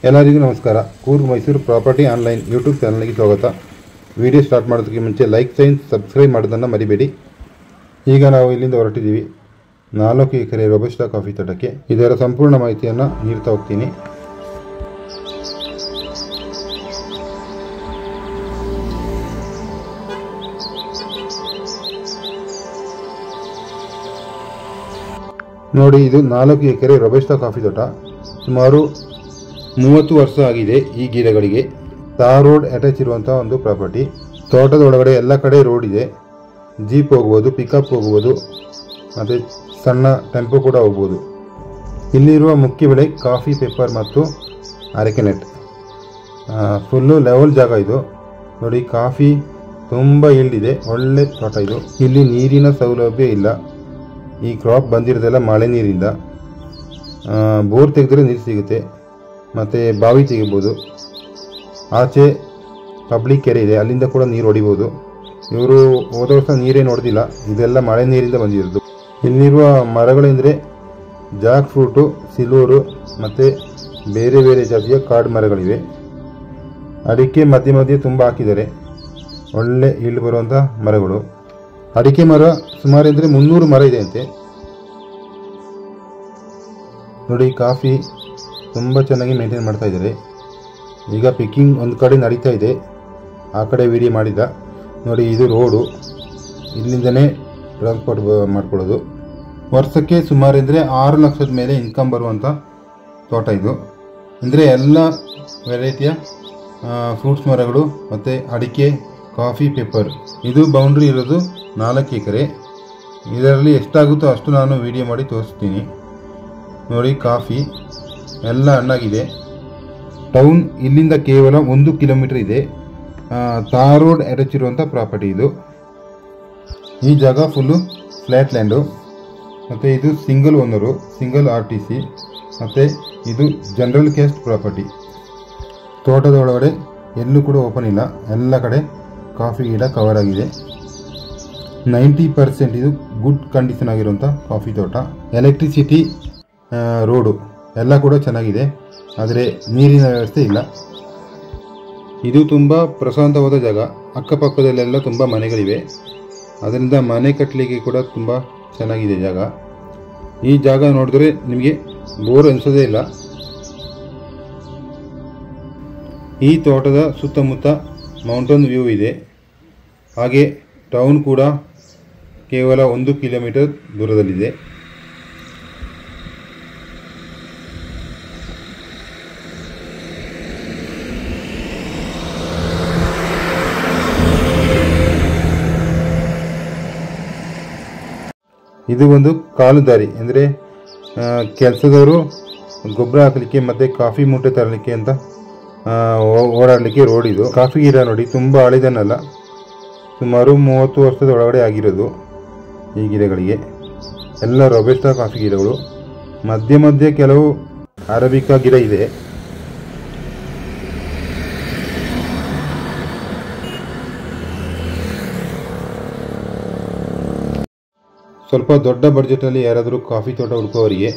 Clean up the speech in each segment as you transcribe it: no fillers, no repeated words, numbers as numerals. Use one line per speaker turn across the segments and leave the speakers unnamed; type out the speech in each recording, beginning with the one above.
ಎಲ್ಲರಿಗೂ ನಮಸ್ಕಾರ. Coorg Mysuru property online YouTube ಚಾನಲ್ಗೆ ಸ್ವಾಗತ. ವಿಡಿಯೋ ಸ್ಟಾರ್ಟ್ ಮಾಡೋದಕ್ಕೆ ಮುಂಚೆ ಲೈಕ್ ಸಬ್ಸ್ಕ್ರೈಬ್ ಮಾಡೋದನ್ನು ಮರಿಬೇಡಿ. ಈಗ ನಾವು ಇಲ್ಲಿಂದ ಹೊರಟಿದ್ದೀವಿ 4 ಎಕರೆ ರೋಬಸ್ಟಾ ಕಾಫಿ ತೋಟಕ್ಕೆ. ಇದರ ಸಂಪೂರ್ಣ ಮಾಹಿತಿಯನ್ನು ನೀಡ್ತಾ ಹೋಗ್ತೀನಿ. ನೋಡಿ, ಇದು 4 ಎಕರೆ ರೋಬಸ್ಟಾ ಕಾಫಿ ತೋಟ. ಸುಮಾರು 30 ವರ್ಷ ಆಗಿದೆ. ಈ ಗಿಡಗಳಿಗೆ ತಾರ್ ರೋಡ್ ಅಟ್ಯಾಚ್ ಇರುವಂತಹ ಒಂದು ಪ್ರಾಪರ್ಟಿ. ತೋಟದ ಒಳಗಡೆ ಎಲ್ಲ ಕಡೆ ರೋಡ್ ಇದೆ. ಜೀಪ್ ಹೋಗ್ಬೋದು, ಪಿಕಪ್ ಹೋಗ್ಬೋದು, ಮತ್ತು ಸಣ್ಣ ಟೆಂಪೋ ಕೂಡ ಹೋಗ್ಬೋದು. ಇಲ್ಲಿರುವ ಮುಖ್ಯ ಬೆಳೆ ಕಾಫಿ, ಪೆಪ್ಪರ್ ಮತ್ತು ಅರೆಕೆನೆಟ್. ಫುಲ್ಲು ಲೆವೆಲ್ ಜಾಗ ಇದು. ನೋಡಿ, ಕಾಫಿ ತುಂಬ ಇಲ್ದಿದೆ. ಒಳ್ಳೆ ತೋಟ ಇದು. ಇಲ್ಲಿ ನೀರಿನ ಸೌಲಭ್ಯ ಇಲ್ಲ. ಈ ಕ್ರಾಪ್ ಬಂದಿರೋದೆಲ್ಲ ಮಳೆ ನೀರಿಂದ. ಬೋರ್ ತೆಗೆದ್ರೆ ನೀರು ಸಿಗುತ್ತೆ, ಮತ್ತು ಬಾವಿ ತೆಗಿಬೋದು. ಆಚೆ ಪಬ್ಲಿಕ್ ಕೆರೆ ಇದೆ, ಅಲ್ಲಿಂದ ಕೂಡ ನೀರು ಹೊಡಿಬೋದು. ಇವರು ಹೋದ ವರ್ಷ ನೀರೇನು ಹೊಡೆದಿಲ್ಲ, ಇದೆಲ್ಲ ಮಳೆ ನೀರಿಂದ ಬಂದಿರೋದು. ಇಲ್ಲಿರುವ ಮರಗಳೆಂದರೆ ಜಾಕ್ ಫ್ರೂಟು, ಸಿಲ್ವರು ಮತ್ತು ಬೇರೆ ಬೇರೆ ಜಾತಿಯ ಕಾಡು ಮರಗಳಿವೆ. ಅಡಿಕೆ ಮಧ್ಯೆ ಮಧ್ಯೆ ತುಂಬ ಹಾಕಿದ್ದಾರೆ. ಒಳ್ಳೆ ಈಲ್ಡ್ ಬರುವಂಥ ಮರಗಳು. ಅಡಿಕೆ ಮರ ಸುಮಾರು ಅಂದರೆ 300 ಮರ ಇದೆ ಅಂತೆ. ನೋಡಿ, ಕಾಫಿ ತುಂಬ ಚೆನ್ನಾಗಿ ಮೇಂಟೈನ್ ಮಾಡ್ತಾ ಇದ್ದಾರೆ. ಈಗ ಪಿಕ್ಕಿಂಗ್ ಒಂದು ಕಡೆ ನಡೀತಾ ಇದೆ, ಆ ಕಡೆ ವಿಡಿಯೋ ಮಾಡಿದ. ನೋಡಿ, ಇದು ರೋಡು. ಇಲ್ಲಿಂದನೇ ಟ್ರಾನ್ಸ್ಪೋರ್ಟ್ ಮಾಡ್ಕೊಳ್ಳೋದು. ವರ್ಷಕ್ಕೆ ಸುಮಾರು ಅಂದರೆ 6 ಲಕ್ಷದ ಮೇಲೆ ಇನ್ಕಮ್ ಬರುವಂಥ ತೋಟ ಇದು. ಅಂದರೆ ಎಲ್ಲ ವೆರೈಟಿಯ ಫ್ರೂಟ್ಸ್ ಮರಗಳು ಮತ್ತು ಅಡಿಕೆ, ಕಾಫಿ, ಪೆಪ್ಪರ್. ಇದು ಬೌಂಡ್ರಿ ಇರೋದು 4 ಎಕರೆ. ಇದರಲ್ಲಿ ಎಷ್ಟಾಗುತ್ತೋ ಅಷ್ಟು ನಾನು ವಿಡಿಯೋ ಮಾಡಿ ತೋರಿಸ್ತೀನಿ. ನೋಡಿ, ಕಾಫಿ ಎಲ್ಲ ಹಣ್ಣಾಗಿದೆ. ಟೌನ್ ಇಲ್ಲಿಂದ ಕೇವಲ 1 ಕಿಲೋಮೀಟರ್ ಇದೆ. ತಾರ್ ರೋಡ್ ಅಟ್ಯಾಚ್ ಇರುವಂಥ ಪ್ರಾಪರ್ಟಿ ಇದು. ಈ ಜಾಗ ಫುಲ್ಲು ಫ್ಲ್ಯಾಟ್ ಲ್ಯಾಂಡು, ಮತ್ತು ಇದು ಸಿಂಗಲ್ ಓನರು, ಸಿಂಗಲ್ RTC, ಮತ್ತು ಇದು ಜನರಲ್ ಕ್ಯಾಸ್ಟ್ ಪ್ರಾಪರ್ಟಿ. ತೋಟದ ಒಳಗಡೆ ಎಲ್ಲೂ ಕೂಡ ಓಪನ್ ಇಲ್ಲ. ಎಲ್ಲ ಕಡೆ ಕಾಫಿ ಗಿಡ ಕವರ್ ಆಗಿದೆ. 90% ಇದು ಗುಡ್ ಕಂಡೀಷನ್ ಆಗಿರುವಂಥ ಕಾಫಿ ತೋಟ. ಎಲೆಕ್ಟ್ರಿಸಿಟಿ, ರೋಡು ಎಲ್ಲ ಕೂಡ ಚೆನ್ನಾಗಿದೆ, ಆದರೆ ನೀರಿನ ವ್ಯವಸ್ಥೆ ಇಲ್ಲ. ಇದು ತುಂಬ ಪ್ರಶಾಂತವಾದ ಜಾಗ. ಅಕ್ಕಪಕ್ಕದಲ್ಲೆಲ್ಲ ತುಂಬ ಮನೆಗಳಿವೆ. ಅದರಿಂದ ಮನೆ ಕಟ್ಟಲಿಕ್ಕೆ ಕೂಡ ತುಂಬ ಚೆನ್ನಾಗಿದೆ ಜಾಗ. ಈ ಜಾಗ ನೋಡಿದ್ರೆ ನಿಮಗೆ ಬೋರ್ ಅನಿಸೋದೇ ಇಲ್ಲ. ಈ ತೋಟದ ಸುತ್ತಮುತ್ತ ಮೌಂಟೇನ್ ವ್ಯೂ ಇದೆ. ಹಾಗೆ ಟೌನ್ ಕೂಡ ಕೇವಲ 1 ಕಿಲೋಮೀಟರ್ ದೂರದಲ್ಲಿದೆ. ಇದು ಒಂದು ಕಾಲು ದಾರಿ. ಅಂದರೆ ಕೆಲಸದವರು ಗೊಬ್ಬರ ಹಾಕಲಿಕ್ಕೆ ಮತ್ತು ಕಾಫಿ ಮೂಟೆ ತರಲಿಕ್ಕೆ ಅಂತ ಓಡಾಡಲಿಕ್ಕೆ ರೋಡ್ ಇದು. ಕಾಫಿ ಗಿಡ ನೋಡಿ, ತುಂಬ ಹಳೆದನ್ನಲ್ಲ, ಸುಮಾರು 30 ವರ್ಷದ ಒಳಗಡೆ ಆಗಿರೋದು ಈ ಗಿಡಗಳಿಗೆ. ಎಲ್ಲ ರೋಬಸ್ಟಾ ಕಾಫಿ ಗಿಡಗಳು. ಮಧ್ಯೆ ಮಧ್ಯೆ ಕೆಲವು ಅರೇಬಿಕಾ ಗಿಡ ಇದೆ. ಸ್ವಲ್ಪ ದೊಡ್ಡ ಬಡ್ಜೆಟಲ್ಲಿ ಯಾರಾದರೂ ಕಾಫಿ ತೋಟ ಹುಡುಕೋವರಿಗೆ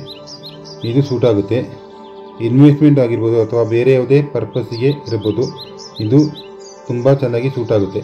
ಇದು ಸೂಟ್ ಆಗುತ್ತೆ. ಇನ್ವೆಸ್ಟ್ಮೆಂಟ್ ಆಗಿರ್ಬೋದು ಅಥವಾ ಬೇರೆ ಯಾವುದೇ ಪರ್ಪಸ್ಸಿಗೆ ಇರ್ಬೋದು, ಇದು ತುಂಬ ಚೆನ್ನಾಗಿ ಸೂಟ್ ಆಗುತ್ತೆ.